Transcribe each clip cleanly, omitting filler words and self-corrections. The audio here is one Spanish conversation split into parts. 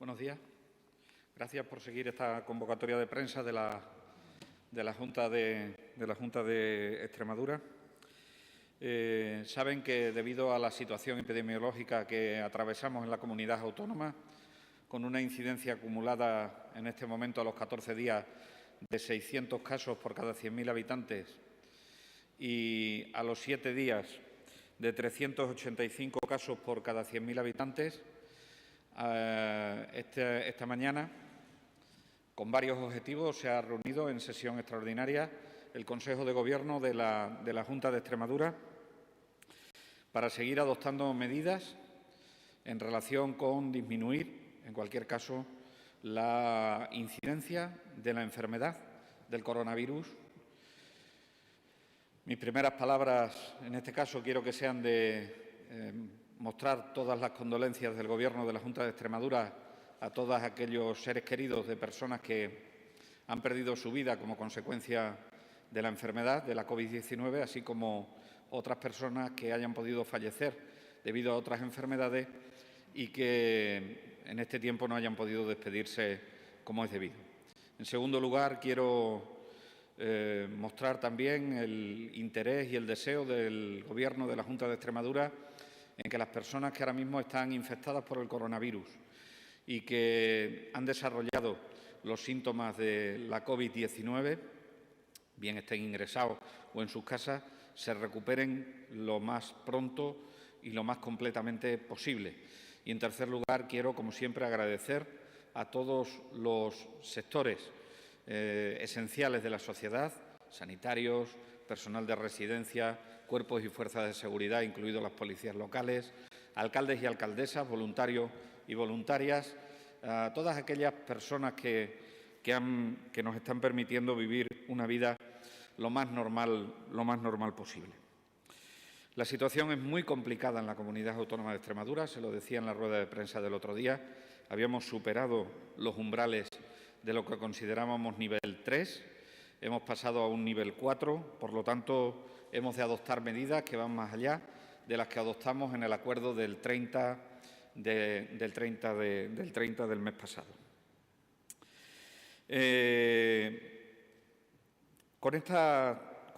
Buenos días. Gracias por seguir esta convocatoria de prensa de la Junta de Extremadura. Saben que debido a la situación epidemiológica que atravesamos en la comunidad autónoma, con una incidencia acumulada en este momento a los 14 días de 600 casos por cada 100.000 habitantes y a los 7 días de 385 casos por cada 100.000 habitantes, esta mañana, con varios objetivos, se ha reunido en sesión extraordinaria el Consejo de Gobierno de la Junta de Extremadura para seguir adoptando medidas en relación con disminuir, en cualquier caso, la incidencia de la enfermedad del coronavirus. Mis primeras palabras, en este caso, quiero que sean de mostrar todas las condolencias del Gobierno de la Junta de Extremadura a todos aquellos seres queridos de personas que han perdido su vida como consecuencia de la enfermedad de la COVID-19, así como otras personas que hayan podido fallecer debido a otras enfermedades y que en este tiempo no hayan podido despedirse como es debido. En segundo lugar, quiero mostrar también el interés y el deseo del Gobierno de la Junta de Extremadura en que las personas que ahora mismo están infectadas por el coronavirus y que han desarrollado los síntomas de la COVID-19, bien estén ingresados o en sus casas, se recuperen lo más pronto y lo más completamente posible. Y, en tercer lugar, quiero, como siempre, agradecer a todos los sectores esenciales de la sociedad, sanitarios, personal de residencia, cuerpos y fuerzas de seguridad, incluidos las policías locales, alcaldes y alcaldesas, voluntarios y voluntarias, a todas aquellas personas que nos están permitiendo vivir una vida lo más normal posible. La situación es muy complicada en la Comunidad Autónoma de Extremadura, se lo decía en la rueda de prensa del otro día. Habíamos superado los umbrales de lo que considerábamos nivel 3, hemos pasado a un nivel 4, por lo tanto, hemos de adoptar medidas que van más allá de las que adoptamos en el acuerdo del 30 del mes pasado. Con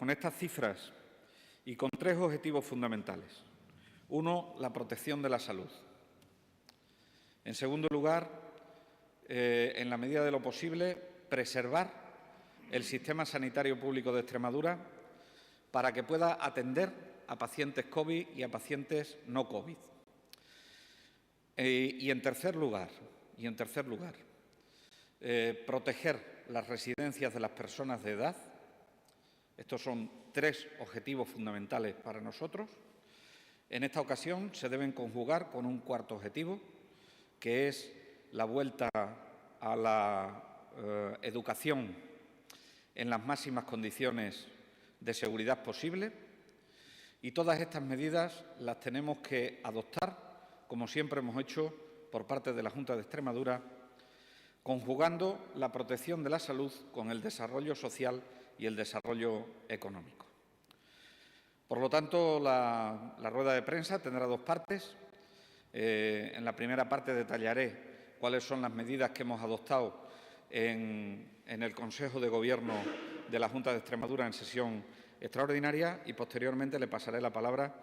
estas cifras y con tres objetivos fundamentales. Uno, la protección de la salud. En segundo lugar, en la medida de lo posible, preservar el sistema sanitario público de Extremadura para que pueda atender a pacientes COVID y a pacientes no COVID. Y en tercer lugar, proteger las residencias de las personas de edad. Estos son tres objetivos fundamentales para nosotros. En esta ocasión se deben conjugar con un cuarto objetivo, que es la vuelta a la educación en las máximas condiciones de seguridad posible. Y todas estas medidas las tenemos que adoptar, como siempre hemos hecho por parte de la Junta de Extremadura, conjugando la protección de la salud con el desarrollo social y el desarrollo económico. Por lo tanto, la rueda de prensa tendrá dos partes. En la primera parte detallaré cuáles son las medidas que hemos adoptado en el Consejo de Gobierno de la Junta de Extremadura en sesión extraordinaria y, posteriormente, le pasaré la palabra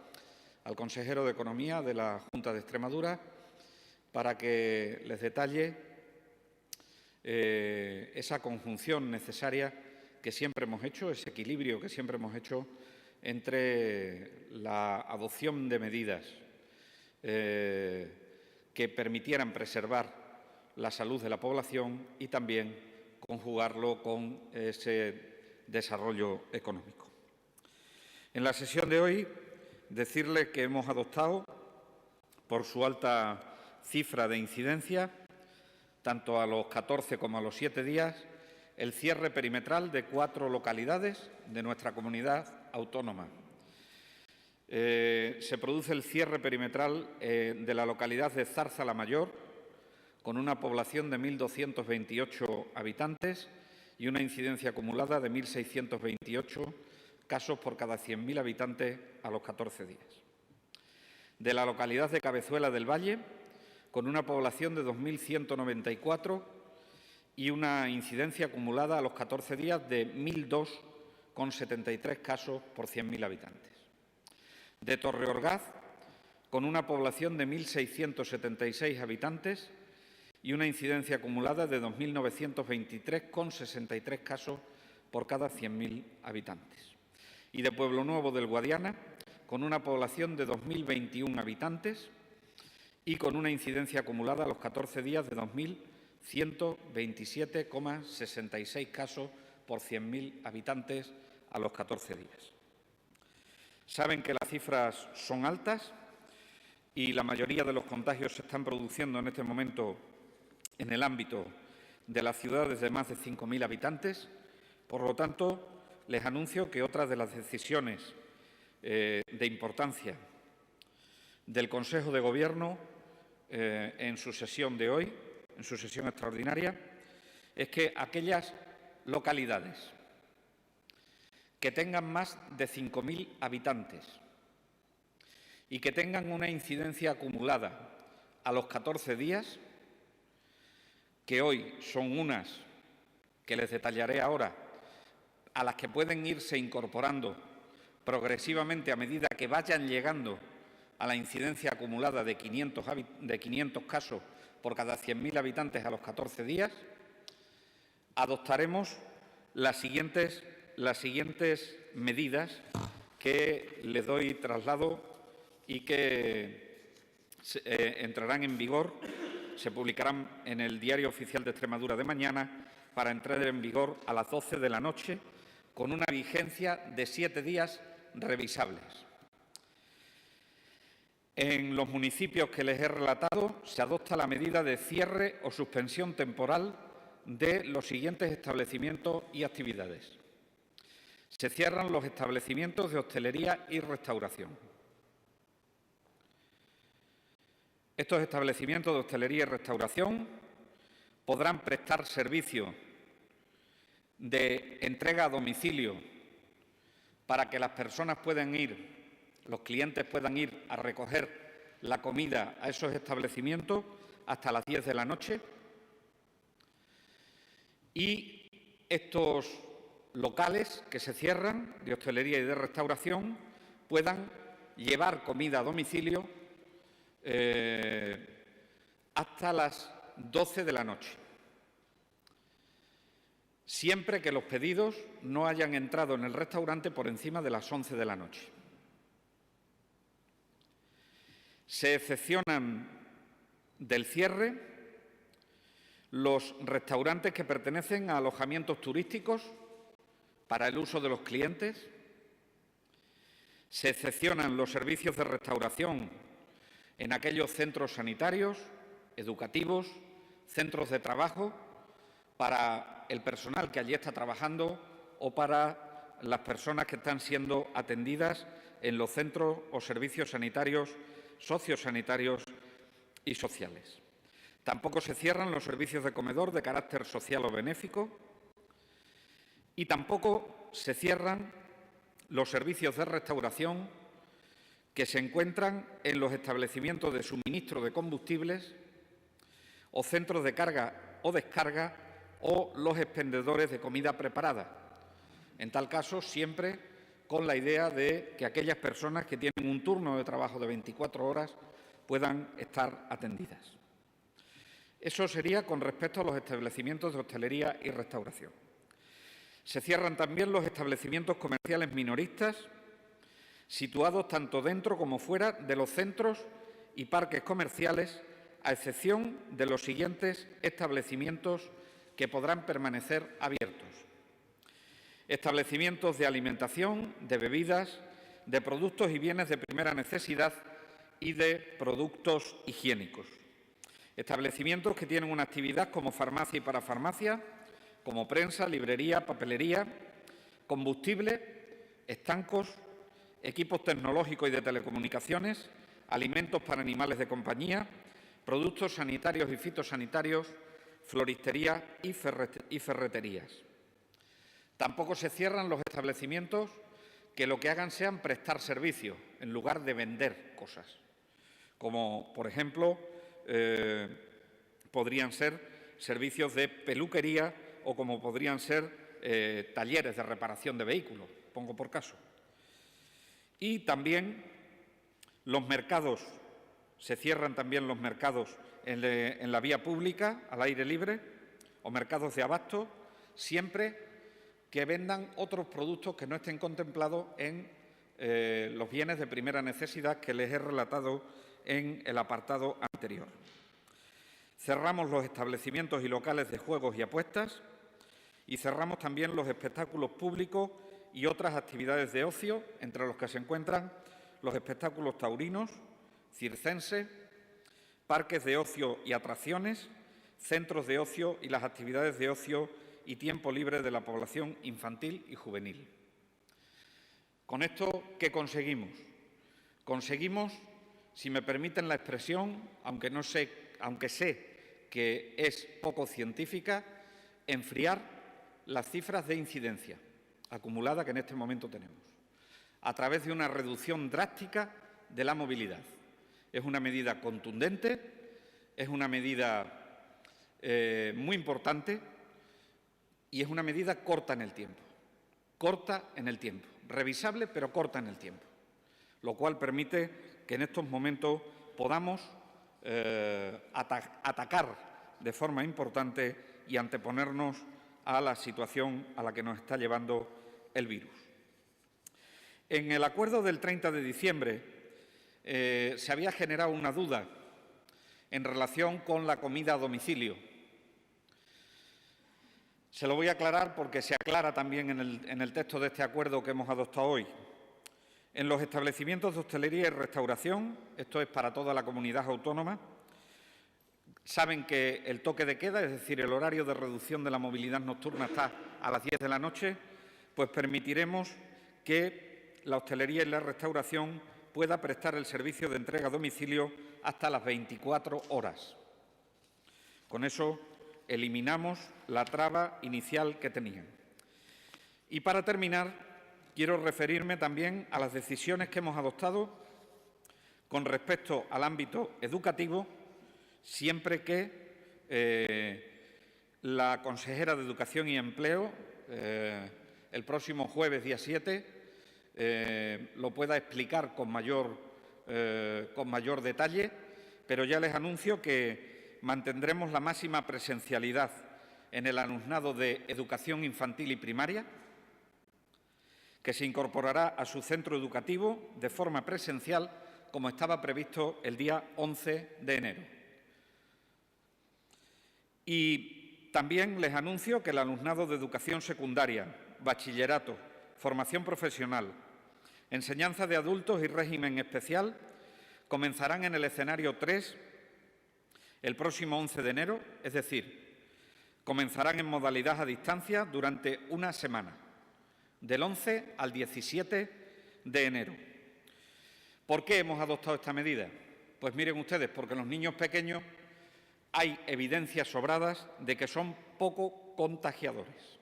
al consejero de Economía de la Junta de Extremadura para que les detalle esa conjunción necesaria que siempre hemos hecho, ese equilibrio que siempre hemos hecho entre la adopción de medidas que permitieran preservar la salud de la población y también conjugarlo con ese desarrollo económico. En la sesión de hoy, decirles que hemos adoptado, por su alta cifra de incidencia, tanto a los 14 como a los 7 días, el cierre perimetral de 4 localidades de nuestra comunidad autónoma. Se produce el cierre perimetral de la localidad de Zarza-la-Mayor, con una población de 1.228 habitantes y una incidencia acumulada de 1.628 casos por cada 100.000 habitantes a los 14 días. De la localidad de Cabezuela del Valle, con una población de 2.194 y una incidencia acumulada a los 14 días de 1.002,73 casos por 100.000 habitantes. De Torreorgaz, con una población de 1.676 habitantes y una incidencia acumulada de 2.923,63 casos por cada 100.000 habitantes. Y de Pueblo Nuevo del Guadiana, con una población de 2.021 habitantes y con una incidencia acumulada a los 14 días de 2.127,66 casos por 100.000 habitantes a los 14 días. Saben que las cifras son altas y la mayoría de los contagios se están produciendo en este momento en el ámbito de las ciudades de más de 5.000 habitantes. Por lo tanto, les anuncio que otras de las decisiones de importancia del Consejo de Gobierno en su sesión de hoy, en su sesión extraordinaria, es que aquellas localidades que tengan más de 5.000 habitantes y que tengan una incidencia acumulada a los 14 días, que hoy son unas que les detallaré ahora, a las que pueden irse incorporando progresivamente a medida que vayan llegando a la incidencia acumulada de 500 casos por cada 100.000 habitantes a los 14 días, adoptaremos las siguientes medidas que les doy traslado y que entrarán en vigor, se publicarán en el Diario Oficial de Extremadura de mañana para entrar en vigor a las 12 de la noche, con una vigencia de 7 días revisables. En los municipios que les he relatado se adopta la medida de cierre o suspensión temporal de los siguientes establecimientos y actividades. Se cierran los establecimientos de hostelería y restauración. Estos establecimientos de hostelería y restauración podrán prestar servicio de entrega a domicilio para que las personas puedan ir, los clientes puedan ir a recoger la comida a esos establecimientos hasta las 10 de la noche. Y estos locales que se cierran de hostelería y de restauración puedan llevar comida a domicilio hasta las 12 de la noche, siempre que los pedidos no hayan entrado en el restaurante por encima de las 11 de la noche. Se excepcionan del cierre los restaurantes que pertenecen a alojamientos turísticos para el uso de los clientes. Se excepcionan los servicios de restauración en aquellos centros sanitarios, educativos, centros de trabajo, para el personal que allí está trabajando o para las personas que están siendo atendidas en los centros o servicios sanitarios, sociosanitarios y sociales. Tampoco se cierran los servicios de comedor de carácter social o benéfico y tampoco se cierran los servicios de restauración que se encuentran en los establecimientos de suministro de combustibles o centros de carga o descarga o los expendedores de comida preparada. En tal caso, siempre con la idea de que aquellas personas que tienen un turno de trabajo de 24 horas puedan estar atendidas. Eso sería con respecto a los establecimientos de hostelería y restauración. Se cierran también los establecimientos comerciales minoristas situados tanto dentro como fuera de los centros y parques comerciales, a excepción de los siguientes establecimientos que podrán permanecer abiertos: establecimientos de alimentación, de bebidas, de productos y bienes de primera necesidad y de productos higiénicos. Establecimientos que tienen una actividad como farmacia y parafarmacia, como prensa, librería, papelería, combustible, estancos, equipos tecnológicos y de telecomunicaciones, alimentos para animales de compañía, productos sanitarios y fitosanitarios, floristería y ferreterías. Tampoco se cierran los establecimientos que lo que hagan sean prestar servicio en lugar de vender cosas, como, por ejemplo, podrían ser servicios de peluquería o como podrían ser talleres de reparación de vehículos, pongo por caso. Y también los mercados, se cierran también los mercados en la vía pública, al aire libre, o mercados de abasto, siempre que vendan otros productos que no estén contemplados en los bienes de primera necesidad que les he relatado en el apartado anterior. Cerramos los establecimientos y locales de juegos y apuestas y cerramos también los espectáculos públicos y otras actividades de ocio, entre los que se encuentran los espectáculos taurinos, circenses, parques de ocio y atracciones, centros de ocio y las actividades de ocio y tiempo libre de la población infantil y juvenil. Con esto, ¿qué conseguimos? Conseguimos, si me permiten la expresión, aunque sé que es poco científica, enfriar las cifras de incidencia acumulada que en este momento tenemos, a través de una reducción drástica de la movilidad. Es una medida contundente, es una medida muy importante y es una medida corta en el tiempo. Corta en el tiempo, revisable pero corta en el tiempo, lo cual permite que en estos momentos podamos atacar de forma importante y anteponernos a la situación a la que nos está llevando el virus. En el acuerdo del 30 de diciembre se había generado una duda en relación con la comida a domicilio. Se lo voy a aclarar porque se aclara también en el texto de este acuerdo que hemos adoptado hoy. En los establecimientos de hostelería y restauración, esto es para toda la comunidad autónoma, saben que el toque de queda, es decir, el horario de reducción de la movilidad nocturna está a las 10 de la noche, pues permitiremos que la hostelería y la restauración pueda prestar el servicio de entrega a domicilio hasta las 24 horas. Con eso eliminamos la traba inicial que tenían. Y para terminar, quiero referirme también a las decisiones que hemos adoptado con respecto al ámbito educativo, siempre que la consejera de Educación y Empleo, el próximo jueves, día 7, lo pueda explicar con mayor detalle, pero ya les anuncio que mantendremos la máxima presencialidad en el alumnado de educación infantil y primaria, que se incorporará a su centro educativo de forma presencial, como estaba previsto el día 11 de enero. Y también les anuncio que el alumnado de educación secundaria, bachillerato, formación profesional, enseñanza de adultos y régimen especial comenzarán en el escenario 3 el próximo 11 de enero, es decir, comenzarán en modalidad a distancia durante una semana, del 11 al 17 de enero. ¿Por qué hemos adoptado esta medida? Pues miren ustedes, porque los niños pequeños hay evidencias sobradas de que son poco contagiadores.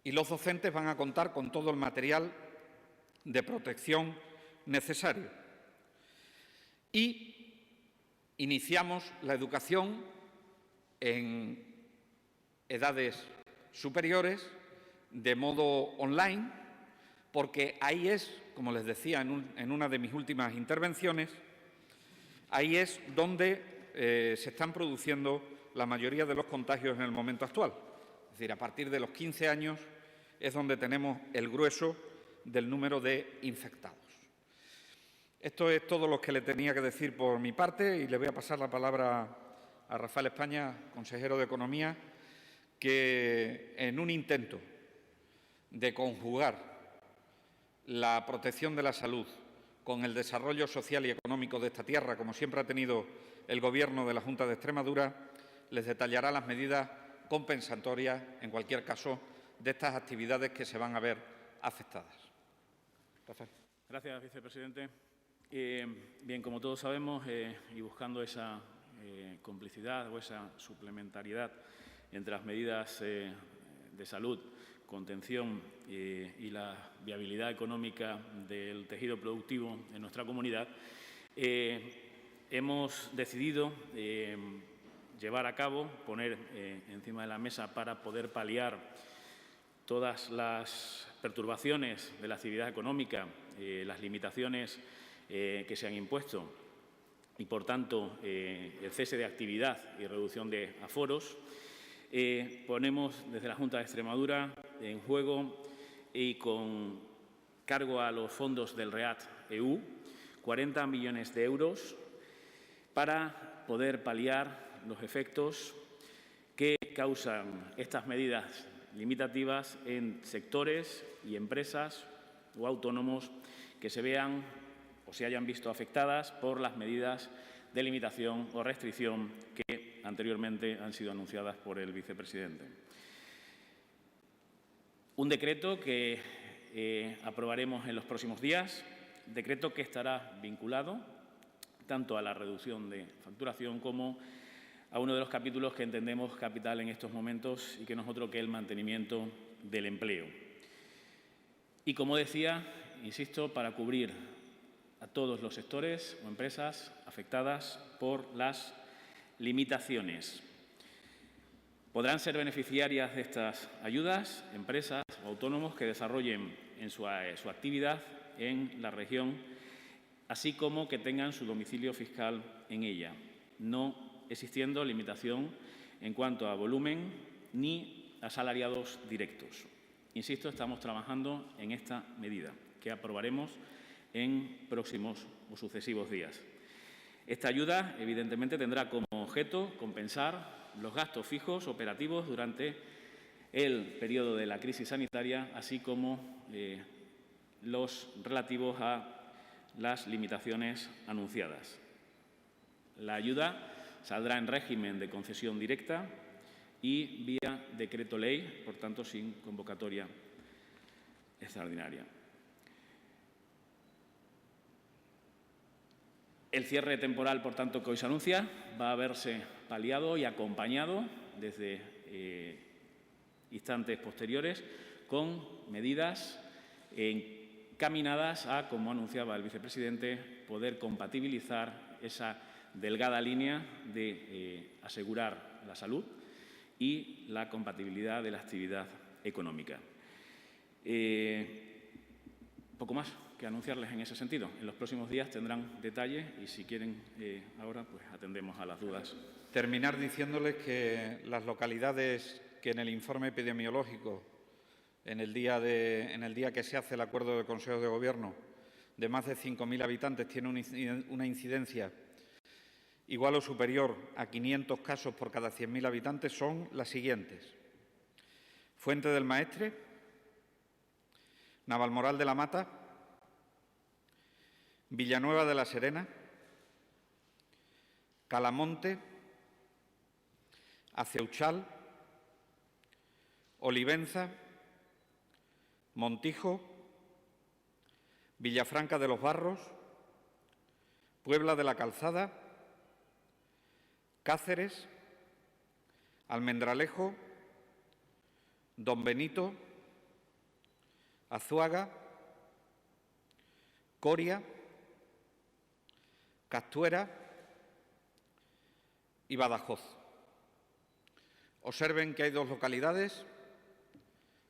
Y los docentes van a contar con todo el material de protección necesario. Y iniciamos la educación en edades superiores de modo online, porque ahí es, como les decía en una de mis últimas intervenciones, ahí es donde se están produciendo la mayoría de los contagios en el momento actual. Es decir, a partir de los 15 años es donde tenemos el grueso del número de infectados. Esto es todo lo que le tenía que decir por mi parte y le voy a pasar la palabra a Rafael España, consejero de Economía, que en un intento de conjugar la protección de la salud con el desarrollo social y económico de esta tierra, como siempre ha tenido el Gobierno de la Junta de Extremadura, les detallará las medidas compensatorias, en cualquier caso, de estas actividades que se van a ver afectadas. Rafael. Gracias, vicepresidente. Bien, como todos sabemos, y buscando esa complicidad o esa suplementariedad entre las medidas de salud, contención y la viabilidad económica del tejido productivo en nuestra comunidad, hemos decidido llevar a cabo, poner encima de la mesa para poder paliar todas las perturbaciones de la actividad económica, las limitaciones que se han impuesto y, por tanto, el cese de actividad y reducción de aforos. Ponemos desde la Junta de Extremadura en juego y con cargo a los fondos del REACT-EU 40 millones de euros para poder paliar los efectos que causan estas medidas limitativas en sectores y empresas o autónomos que se vean o se hayan visto afectadas por las medidas de limitación o restricción que anteriormente han sido anunciadas por el vicepresidente. Un decreto que aprobaremos en los próximos días, decreto que estará vinculado tanto a la reducción de facturación como a uno de los capítulos que entendemos capital en estos momentos y que no es otro que el mantenimiento del empleo. Y, como decía, insisto, para cubrir a todos los sectores o empresas afectadas por las limitaciones. Podrán ser beneficiarias de estas ayudas empresas o autónomos que desarrollen en su actividad en la región, así como que tengan su domicilio fiscal en ella, no existiendo limitación en cuanto a volumen ni asalariados directos. Insisto, estamos trabajando en esta medida que aprobaremos en próximos o sucesivos días. Esta ayuda, evidentemente, tendrá como objeto compensar los gastos fijos operativos durante el periodo de la crisis sanitaria, así como los relativos a las limitaciones anunciadas. La ayuda saldrá en régimen de concesión directa y vía decreto ley, por tanto, sin convocatoria extraordinaria. El cierre temporal, por tanto, que hoy se anuncia va a verse paliado y acompañado desde instantes posteriores con medidas encaminadas a, como anunciaba el vicepresidente, poder compatibilizar esa delgada línea de asegurar la salud y la compatibilidad de la actividad económica. Poco más que anunciarles en ese sentido. En los próximos días tendrán detalles y, si quieren, ahora pues atendemos a las dudas. Terminar diciéndoles que las localidades que en el informe epidemiológico, en el día que se hace el acuerdo del Consejo de Gobierno, de más de 5.000 habitantes, tiene una incidencia igual o superior a 500 casos por cada 100.000 habitantes, son las siguientes: Fuente del Maestre, Navalmoral de la Mata, Villanueva de la Serena, Calamonte, Aceuchal, Olivenza, Montijo, Villafranca de los Barros, Puebla de la Calzada, Cáceres, Almendralejo, Don Benito, Azuaga, Coria, Castuera y Badajoz. Observen que hay dos localidades,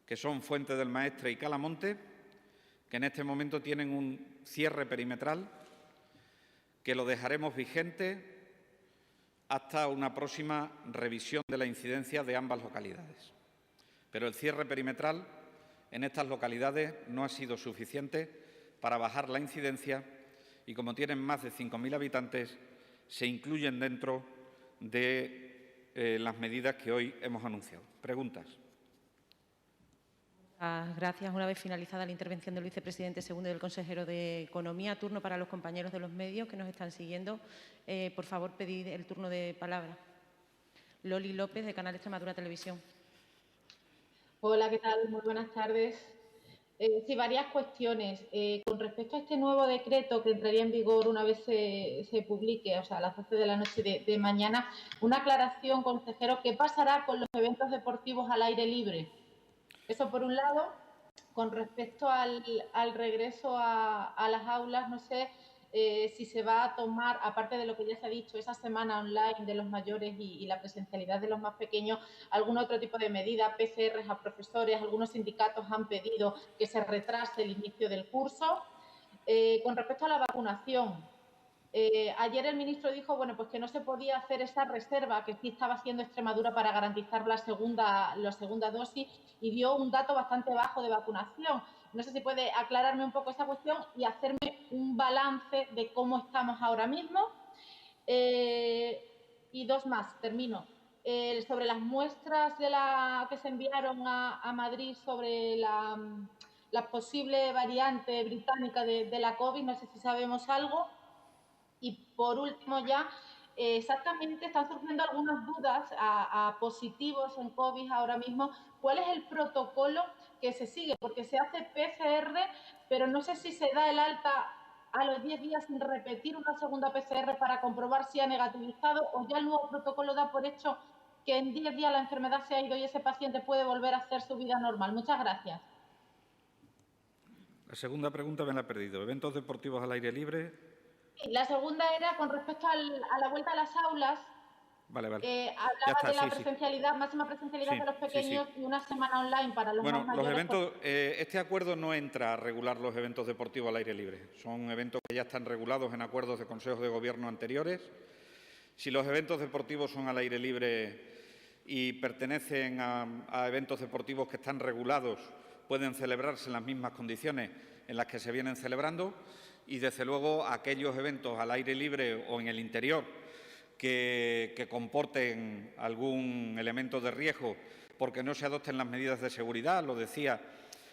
que son Fuente del Maestre y Calamonte, que en este momento tienen un cierre perimetral que lo dejaremos vigente hasta una próxima revisión de la incidencia de ambas localidades. Pero el cierre perimetral en estas localidades no ha sido suficiente para bajar la incidencia y, como tienen más de 5.000 habitantes, se incluyen dentro de las medidas que hoy hemos anunciado. Preguntas. Gracias. Una vez finalizada la intervención del vicepresidente segundo y del consejero de Economía, turno para los compañeros de los medios que nos están siguiendo. Por favor, pedir el turno de palabra. Loli López, de Canal Extremadura Televisión. Hola, ¿qué tal? Muy buenas tardes. Sí, varias cuestiones. Con respecto a este nuevo decreto que entraría en vigor una vez se publique, o sea, a las 12 de la noche de mañana, una aclaración, consejero, ¿qué pasará con los eventos deportivos al aire libre? Eso por un lado. Con respecto al regreso a las aulas, no sé, si se va a tomar, aparte de lo que ya se ha dicho, esa semana online de los mayores y la presencialidad de los más pequeños, algún otro tipo de medida, PCRs a profesores. Algunos sindicatos han pedido que se retrase el inicio del curso. Con respecto a la vacunación, ayer el ministro dijo, bueno, pues que no se podía hacer esa reserva que sí estaba haciendo Extremadura para garantizar la segunda dosis, y dio un dato bastante bajo de vacunación. No sé si puede aclararme un poco esa cuestión y hacerme un balance de cómo estamos ahora mismo. Y dos más, termino. Sobre las muestras que se enviaron a Madrid sobre la posible variante británica de la COVID, no sé si sabemos algo. Y por último ya, exactamente están surgiendo algunas dudas a positivos en COVID ahora mismo. ¿Cuál es el protocolo que se sigue? Porque se hace PCR, pero no sé si se da el alta a los 10 días sin repetir una segunda PCR para comprobar si ha negativizado, o ya el nuevo protocolo da por hecho que en 10 días la enfermedad se ha ido y ese paciente puede volver a hacer su vida normal. Muchas gracias. La segunda pregunta me la he perdido. ¿Eventos deportivos al aire libre? La segunda era con respecto a la vuelta a las aulas. Vale. Hablaba de la presencialidad, máxima presencialidad de los pequeños y una semana online para los más mayores. Los eventos, este acuerdo no entra a regular los eventos deportivos al aire libre. Son eventos que ya están regulados en acuerdos de consejos de gobierno anteriores. Si los eventos deportivos son al aire libre y pertenecen a eventos deportivos que están regulados, pueden celebrarse en las mismas condiciones en las que se vienen celebrando, y, desde luego, aquellos eventos al aire libre o en el interior que comporten algún elemento de riesgo porque no se adopten las medidas de seguridad, lo decía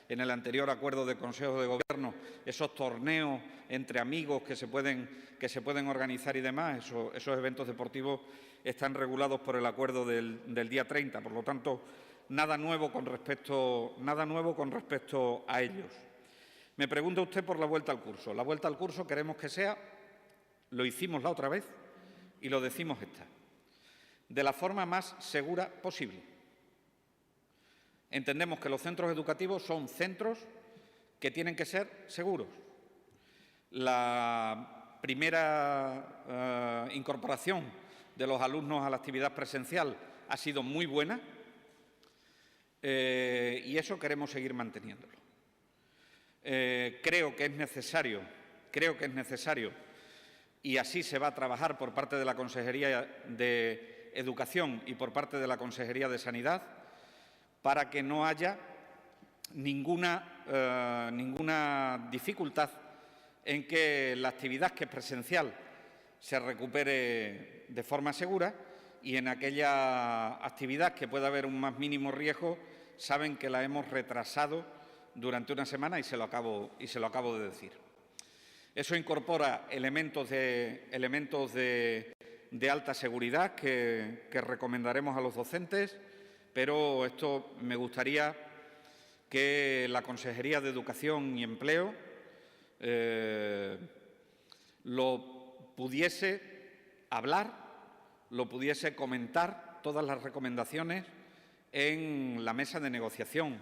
en el anterior acuerdo de Consejo de Gobierno, esos torneos entre amigos que se pueden organizar y demás, esos eventos deportivos están regulados por el acuerdo del día 30. Por lo tanto, nada nuevo con respecto a ellos. Me pregunta usted por la vuelta al curso. La vuelta al curso queremos que sea, lo hicimos la otra vez y lo decimos esta, de la forma más segura posible. Entendemos que los centros educativos son centros que tienen que ser seguros. La primera incorporación de los alumnos a la actividad presencial ha sido muy buena, y eso queremos seguir manteniéndolo. Creo que es necesario, y así se va a trabajar por parte de la Consejería de Educación y por parte de la Consejería de Sanidad, para que no haya ninguna dificultad en que la actividad que es presencial se recupere de forma segura, y en aquella actividad que pueda haber un más mínimo riesgo, saben que la hemos retrasado durante una semana y se lo acabo de decir. Eso incorpora elementos de alta seguridad que recomendaremos a los docentes, pero esto me gustaría que la Consejería de Educación y Empleo lo pudiese hablar, lo pudiese comentar, todas las recomendaciones, en la mesa de negociación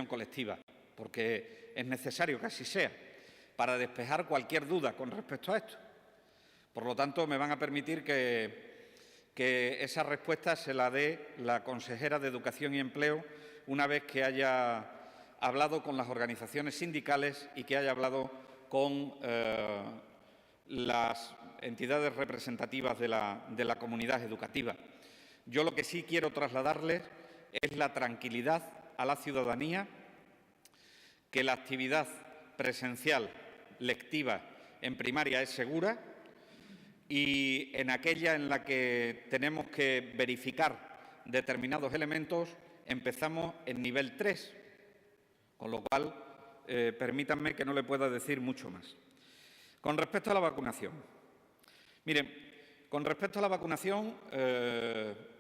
colectiva, porque es necesario que así sea, para despejar cualquier duda con respecto a esto. Por lo tanto, me van a permitir que esa respuesta se la dé la consejera de Educación y Empleo una vez que haya hablado con las organizaciones sindicales y que haya hablado con las entidades representativas de la comunidad educativa. Yo lo que sí quiero trasladarles es la tranquilidad a la ciudadanía, que la actividad presencial lectiva en primaria es segura, y en aquella en la que tenemos que verificar determinados elementos empezamos en nivel 3, con lo cual permítanme que no le pueda decir mucho más. Con respecto a la vacunación, miren, con respecto a la vacunación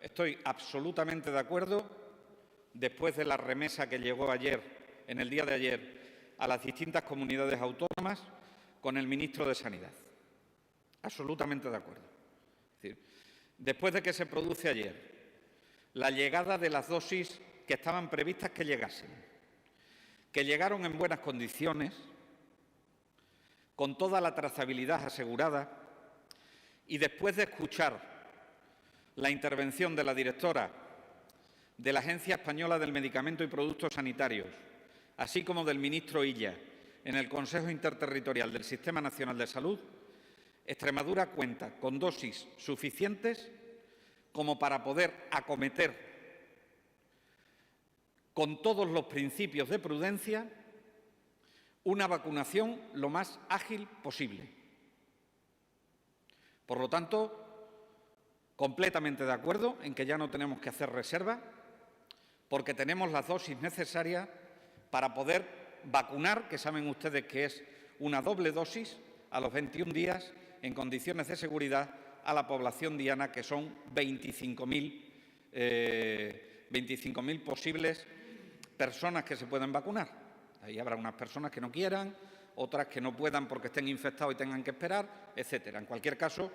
estoy absolutamente de acuerdo, después de la remesa que llegó ayer, en el día de ayer, a las distintas comunidades autónomas, con el ministro de Sanidad. Absolutamente de acuerdo. Es decir, después de que se produce ayer la llegada de las dosis que estaban previstas que llegasen, que llegaron en buenas condiciones, con toda la trazabilidad asegurada y después de escuchar la intervención de la directora de la Agencia Española del Medicamento y Productos Sanitarios, así como del ministro Illa, en el Consejo Interterritorial del Sistema Nacional de Salud, Extremadura cuenta con dosis suficientes como para poder acometer con todos los principios de prudencia una vacunación lo más ágil posible. Por lo tanto, completamente de acuerdo en que ya no tenemos que hacer reserva, porque tenemos las dosis necesarias para poder vacunar, que saben ustedes que es una doble dosis, a los 21 días, en condiciones de seguridad, a la población diana, que son 25.000 posibles personas que se pueden vacunar. Ahí habrá unas personas que no quieran, otras que no puedan porque estén infectados y tengan que esperar, etcétera. En cualquier caso,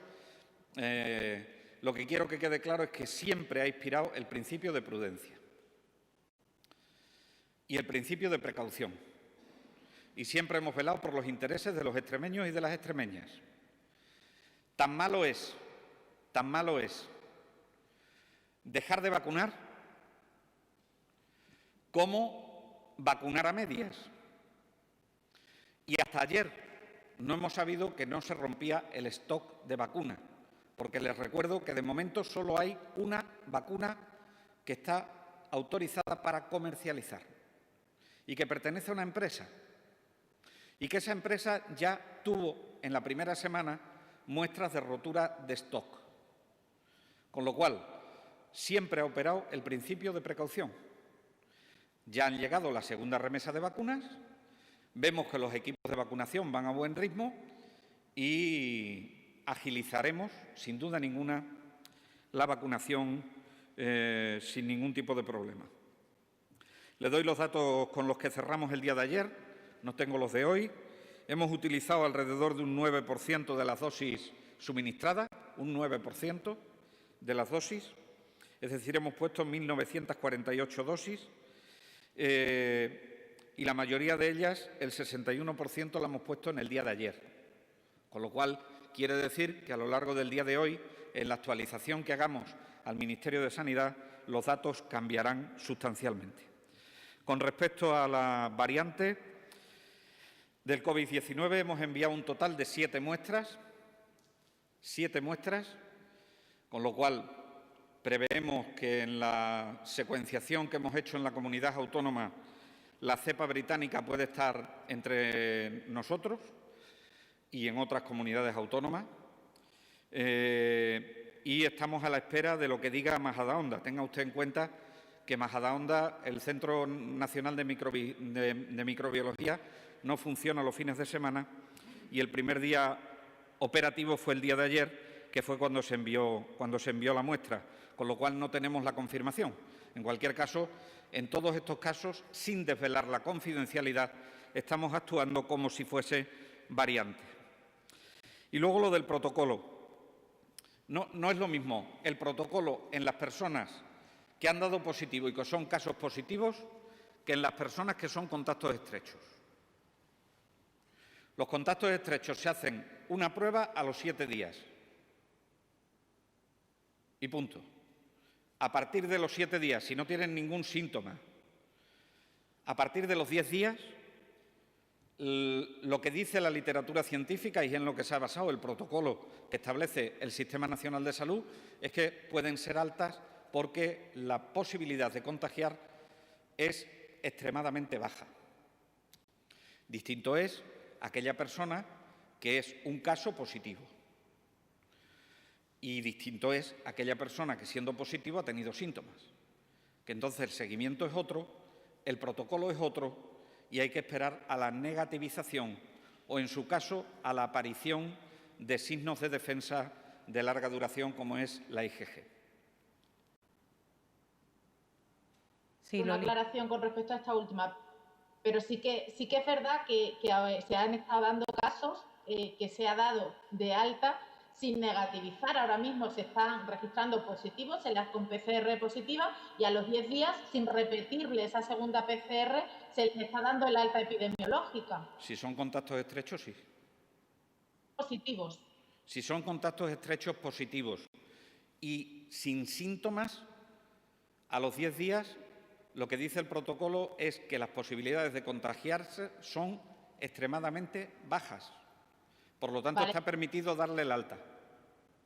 lo que quiero que quede claro es que siempre ha inspirado el principio de prudencia y el principio de precaución. Y siempre hemos velado por los intereses de los extremeños y de las extremeñas. Tan malo es dejar de vacunar como vacunar a medias. Y hasta ayer no hemos sabido que no se rompía el stock de vacuna, porque les recuerdo que de momento solo hay una vacuna que está autorizada para comercializar y que pertenece a una empresa, y que esa empresa ya tuvo en la primera semana muestras de rotura de stock. Con lo cual, siempre ha operado el principio de precaución. Ya han llegado la segunda remesa de vacunas, vemos que los equipos de vacunación van a buen ritmo y agilizaremos, sin duda ninguna, la vacunación sin ningún tipo de problema. Le doy los datos con los que cerramos el día de ayer, no tengo los de hoy. Hemos utilizado alrededor de un 9% de las dosis suministradas, un 9% de las dosis, es decir, hemos puesto 1.948 dosis y la mayoría de ellas, el 61%, la hemos puesto en el día de ayer. Con lo cual, quiere decir que a lo largo del día de hoy, en la actualización que hagamos al Ministerio de Sanidad, los datos cambiarán sustancialmente. Con respecto a la variante del COVID-19, hemos enviado un total de 7 muestras, con lo cual preveemos que en la secuenciación que hemos hecho en la comunidad autónoma, la cepa británica puede estar entre nosotros y en otras comunidades autónomas. Y estamos a la espera de lo que diga Majadahonda. Tenga usted en cuenta que Majadahonda, el Centro Nacional de Microbiología, no funciona los fines de semana y el primer día operativo fue el día de ayer, que fue cuando se envió la muestra, con lo cual no tenemos la confirmación. En cualquier caso, en todos estos casos, sin desvelar la confidencialidad, estamos actuando como si fuese variante. Y luego lo del protocolo. No es lo mismo el protocolo en las personas que han dado positivo y que son casos positivos que en las personas que son contactos estrechos. Los contactos estrechos se hacen una prueba a los 7 días. Y punto. A partir de los 7 días, si no tienen ningún síntoma, a partir de los 10 días, lo que dice la literatura científica y en lo que se ha basado el protocolo que establece el Sistema Nacional de Salud es que pueden ser altas porque la posibilidad de contagiar es extremadamente baja. Distinto es aquella persona que es un caso positivo. Y distinto es aquella persona que, siendo positivo, ha tenido síntomas. Que entonces el seguimiento es otro, el protocolo es otro y hay que esperar a la negativización o, en su caso, a la aparición de signos de defensa de larga duración como es la IgG. Sí, una aclaración con respecto a esta última. Pero sí que es verdad que se han estado dando casos que se ha dado de alta sin negativizar. Ahora mismo se están registrando positivos, se les con PCR positiva y a los 10 días, sin repetirle esa segunda PCR, se les está dando el alta epidemiológica. Si son contactos estrechos, sí. positivos. Si son contactos estrechos positivos y sin síntomas, a los 10 días, lo que dice el protocolo es que las posibilidades de contagiarse son extremadamente bajas. Por lo tanto, está permitido darle el alta.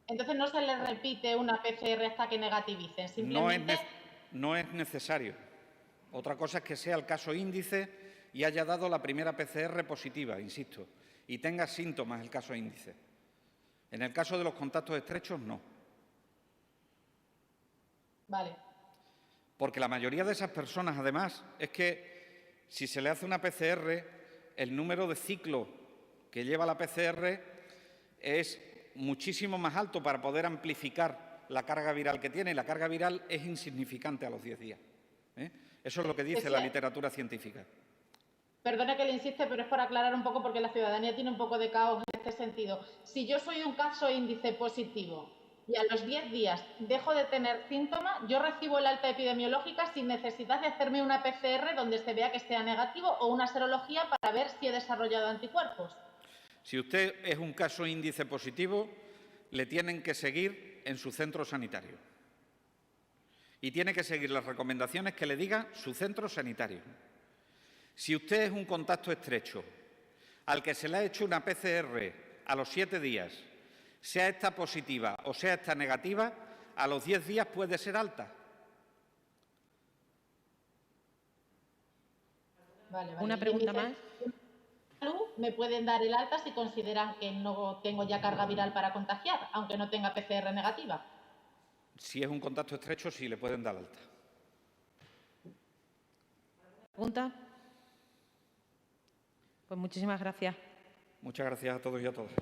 Entonces, no se les repite una PCR hasta que negativicen, simplemente... No es necesario. Otra cosa es que sea el caso índice y haya dado la primera PCR positiva, insisto, y tenga síntomas el caso índice. En el caso de los contactos estrechos, no. Vale. Porque la mayoría de esas personas, además, es que si se le hace una PCR, el número de ciclos que lleva la PCR es muchísimo más alto para poder amplificar la carga viral que tiene, y la carga viral es insignificante a los 10 días. Eso es lo que dice la literatura científica. Perdone que le insiste, pero es por aclarar un poco porque la ciudadanía tiene un poco de caos en este sentido. Si yo soy un caso índice positivo y a los 10 días dejo de tener síntomas, yo recibo el alta epidemiológica sin necesidad de hacerme una PCR donde se vea que sea negativo o una serología para ver si he desarrollado anticuerpos. Si usted es un caso índice positivo, le tienen que seguir en su centro sanitario. Y tiene que seguir las recomendaciones que le diga su centro sanitario. Si usted es un contacto estrecho al que se le ha hecho una PCR a los 7 días, sea esta positiva o sea esta negativa, a los 10 días puede ser alta. Vale. Una pregunta más. Me pueden dar el alta si consideran que no tengo ya carga viral para contagiar, aunque no tenga PCR negativa. Si es un contacto estrecho, sí le pueden dar alta. ¿Pregunta? Pues muchísimas gracias. Muchas gracias a todos y a todas.